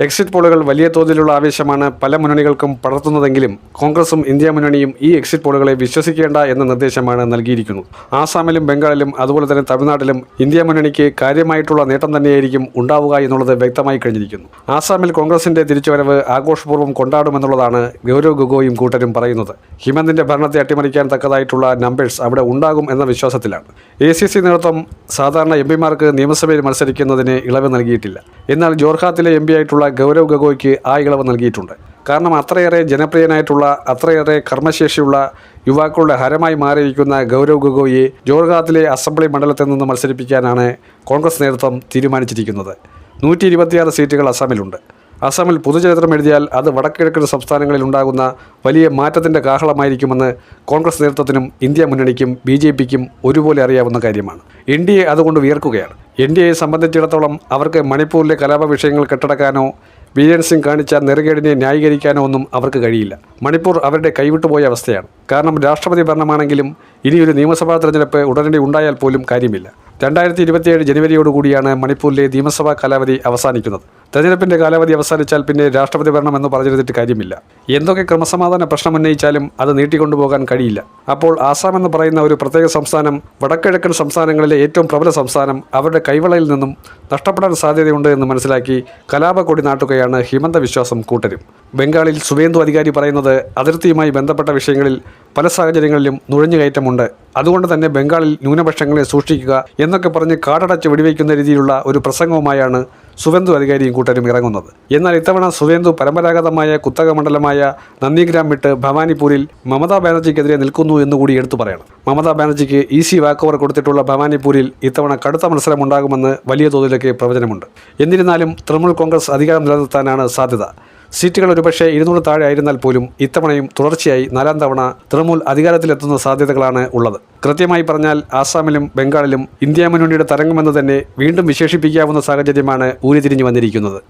Exit പോളുകൾ വലിയ തോതിലുള്ള ആവേശമാണ് പല മുന്നണികൾക്കും പടർത്തുന്നതെങ്കിലും കോൺഗ്രസും ഇന്ത്യ മുന്നണിയും ഈ എക്സിറ്റ് പോളുകളെ വിശ്വസിക്കേണ്ട എന്ന നിർദ്ദേശമാണ് നൽകിയിരിക്കുന്നത്. ആസാമിലും ബംഗാളിലും അതുപോലെ തന്നെ തമിഴ്നാട്ടിലും ഇന്ത്യ മുന്നണിക്ക് കാര്യമായിട്ടുള്ള നേട്ടം തന്നെയായിരിക്കും ഉണ്ടാവുക എന്നുള്ളത് വ്യക്തമായി കഴിഞ്ഞിരിക്കുന്നു. ആസാമിൽ കോൺഗ്രസിന്റെ തിരിച്ചുവരവ് ആഘോഷപൂർവ്വം കൊണ്ടാടുമെന്നുള്ളതാണ് ഗൗരവ് ഗൊഗോയും കൂട്ടരും പറയുന്നത്. ഹിമന്തിന്റെ ഭരണത്തെ അട്ടിമറിക്കാൻ തക്കതായിട്ടുള്ള നമ്പേഴ്സ് അവിടെ ഉണ്ടാകും എന്ന വിശ്വാസത്തിലാണ്. ACC നേതൃത്വം സാധാരണ MP-മാർക്ക് നിയമസഭയിൽ മത്സരിക്കുന്നതിന് ഇളവ് നൽകിയിട്ടില്ല. എന്നാൽ ജോർഹാത്തിലെ MP ആയിട്ടുള്ള ഗൗരവ് ഗൊഗോയ്ക്ക് ആ ഇളവ് നൽകിയിട്ടുണ്ട്. കാരണം അത്രയേറെ ജനപ്രിയനായിട്ടുള്ള അത്രയേറെ കർമ്മശേഷിയുള്ള യുവാക്കളുടെ ഹരമായി മാറിയിരിക്കുന്ന ഗൗരവ് ഗൊഗോയെ ജോർഹാത്തിലെ അസംബ്ലി മണ്ഡലത്തിൽ നിന്ന് മത്സരിപ്പിക്കാനാണ് കോൺഗ്രസ് നേതൃത്വം തീരുമാനിച്ചിരിക്കുന്നത്. 126 സീറ്റുകൾ അസമിലുണ്ട്. അസമിൽ പൊതുചരിത്രം എഴുതിയാൽ അത് വടക്കിഴക്കൻ സംസ്ഥാനങ്ങളിൽ ഉണ്ടാകുന്ന വലിയ മാറ്റത്തിൻ്റെ കാഹളമായിരിക്കുമെന്ന് കോൺഗ്രസ് നേതൃത്വത്തിനും ഇന്ത്യ മുന്നണിക്കും BJPക്കും ഒരുപോലെ അറിയാവുന്ന കാര്യമാണ്. NDA അതുകൊണ്ട് വിയർക്കുകയാണ്. NDAയെ സംബന്ധിച്ചിടത്തോളം അവർക്ക് മണിപ്പൂരിലെ കലാപ വിഷയങ്ങൾ കെട്ടടക്കാനോ ബീരൻ സിംഗ് കാണിച്ച നെറുകേടിനെ ന്യായീകരിക്കാനോ ഒന്നും അവർക്ക് കഴിയില്ല. മണിപ്പൂർ അവരുടെ കൈവിട്ടുപോയ അവസ്ഥയാണ്. കാരണം രാഷ്ട്രപതി ഭരണമാണെങ്കിലും ഇനിയൊരു നിയമസഭാ തെരഞ്ഞെടുപ്പ് ഉടനടി ഉണ്ടായാൽ പോലും കാര്യമില്ല. 2027 ജനുവരിയോടുകൂടിയാണ് മണിപ്പൂരിലെ നിയമസഭാ കാലാവധി അവസാനിക്കുന്നത്. തെരഞ്ഞെടുപ്പിൻ്റെ കാലാവധി അവസാനിച്ചാൽ പിന്നെ രാഷ്ട്രപതി ഭരണം എന്ന് പറഞ്ഞിരുന്നിട്ട് കാര്യമില്ല. എന്തൊക്കെ ക്രമസമാധാന പ്രശ്നം ഉന്നയിച്ചാലും അത് നീട്ടിക്കൊണ്ടുപോകാൻ കഴിയില്ല. അപ്പോൾ ആസാം എന്ന് പറയുന്ന ഒരു പ്രത്യേക സംസ്ഥാനം വടക്കിഴക്കൻ സംസ്ഥാനങ്ങളിലെ ഏറ്റവും പ്രബല സംസ്ഥാനം അവരുടെ കൈവളയിൽ നിന്നും നഷ്ടപ്പെടാൻ സാധ്യതയുണ്ട് എന്ന് മനസ്സിലാക്കി കലാപക്കൊടി നാട്ടുകയാണ് ഹിമന്ത വിശ്വാസം കൂട്ടരും. ബംഗാളിൽ സുവേന്ദു അധികാരി പറയുന്നത് അതിർത്തിയുമായി ബന്ധപ്പെട്ട വിഷയങ്ങളിൽ പല സാഹചര്യങ്ങളിലും നുഴഞ്ഞുകയറ്റമുണ്ട്. അതുകൊണ്ട് തന്നെ ബംഗാളിൽ ന്യൂനപക്ഷങ്ങളെ സൂക്ഷിക്കുക എന്നൊക്കെ പറഞ്ഞ് കാടടച്ച് വെടിവെക്കുന്ന രീതിയിലുള്ള ഒരു പ്രസംഗവുമായാണ് സുവേന്ദു അധികാരിയും കൂട്ടരും ഇറങ്ങുന്നത്. എന്നാൽ ഇത്തവണ സുവേന്ദു പരമ്പരാഗതമായ കുത്തക മണ്ഡലമായ നന്ദിഗ്രാം വിട്ട് ഭവാനിപൂരിൽ മമതാ ബാനർജിക്കെതിരെ നിൽക്കുന്നു എന്നുകൂടി എടുത്തു പറയണം. മമതാ ബാനർജിക്ക് ഈസി വാക്കോവർ കൊടുത്തിട്ടുള്ള ഭവാനിപൂരിൽ ഇത്തവണ കടുത്ത മത്സരമുണ്ടാകുമെന്ന് വലിയ തോതിലൊക്കെ പ്രവചനമുണ്ട്. എന്നിരുന്നാലും തൃണമൂൽ കോൺഗ്രസ് അധികാരം നിലനിർത്താനാണ് സാധ്യത. സീറ്റുകൾ ഒരുപക്ഷെ 200 താഴെ ആയിരുന്നാൽ പോലും ഇത്തവണയും തുടർച്ചയായി 4ാം തവണ തൃണമൂൽ അധികാരത്തിലെത്തുന്ന സാധ്യതകളാണ് ഉള്ളത്. കൃത്യമായി പറഞ്ഞാൽ ആസാമിലും ബംഗാളിലും ഇന്ത്യ മുന്നണിയുടെ തരംഗമെന്ന് തന്നെ വീണ്ടും വിശേഷിപ്പിക്കാവുന്ന സാഹചര്യമാണ് ഉരുത്തിരിഞ്ഞു വന്നിരിക്കുന്നത്.